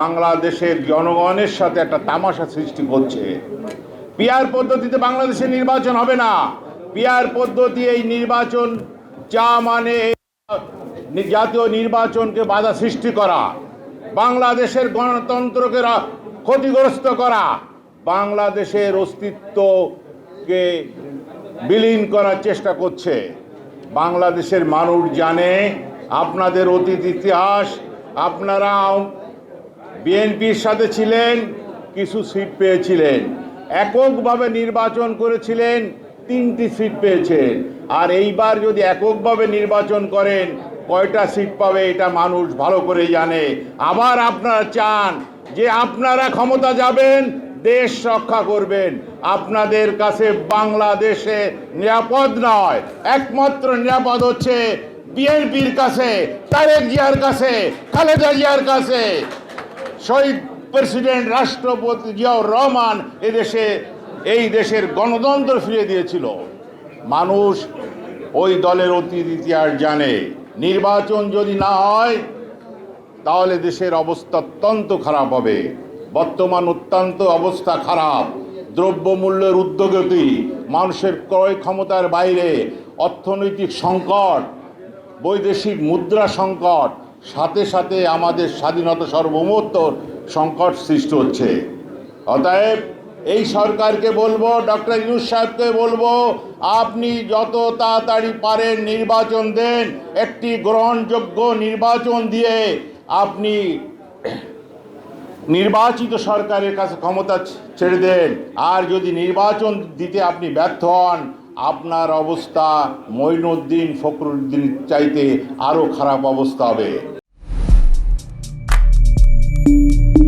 বাংলাদেশের জনগণের সাথে একটা তামাশা সৃষ্টি করছে। পিআর পদ্ধতিতে বাংলাদেশে নির্বাচন হবে না। পিআর পদ্ধতি এই নির্বাচন যা মানে জাতীয় নির্বাচনকে বাধা সৃষ্টি করা, বাংলাদেশের গণতন্ত্রকে ক্ষতিগ্রস্ত করা, বাংলাদেশের অস্তিত্বকে বিলীন করার চেষ্টা করছে। বাংলাদেশের মানুষ জানে আপনাদের অতীত ইতিহাস। আপনারা বিএনপির সাথে ছিলেন, কিছু সিট পেয়েছিলেন, এককভাবে নির্বাচন করেছিলেন, 3টি সিট পেয়েছেন। আর এইবার যদি এককভাবে নির্বাচন করেন কয়টা সিট পাবে এটা মানুষ ভালো করে জানে। আবার আপনারা চান যে আপনারা ক্ষমতা যাবেন, দেশ রক্ষা করবেন। আপনাদের কাছে বাংলাদেশে নিরাপদ নয়, একমাত্র নিরাপদ হচ্ছে বিএনপির কাছে, তারেক জিয়ার কাছে, খালেদা জিয়ার কাছে। শহীদ প্রেসিডেন্ট রাষ্ট্রপতি জিয়াউর রহমান এই দেশের গণতন্ত্র ফিরিয়ে দিয়েছিল। মানুষ ওই দলের অতীত ইতিহাস জানে। নির্বাচন যদি না হয় তাহলে দেশের অবস্থা অত্যন্ত খারাপ হবে। বর্তমান অত্যন্ত অবস্থা খারাপ। দ্রব্যমূল্যের ঊর্ধ্বগতি, মানুষের ক্রয় ক্ষমতার বাইরে, অর্থনৈতিক সংকট, বৈদেশিক মুদ্রা সংকট, সাথে সাথে আমাদের স্বাধীনতা সার্বভৌমত্বর সংকট সৃষ্টি হচ্ছে। অতএব এই সরকারকে বলবো, ডক্টর ইউনূস সাহেবকে বলবো, আপনি যত তাড়াতাড়ি পারেন নির্বাচন দেন। একটি গ্রহণযোগ্য নির্বাচন দিয়ে আপনি নির্বাচিত সরকারের কাছে ক্ষমতা ছেড়ে দেন। আর যদি নির্বাচন দিতে আপনি ব্যর্থ হন, আপনার অবস্থা মঈনুদ্দিন ফখরুদ্দিন চাইতে আরও খারাপ অবস্থা হবে।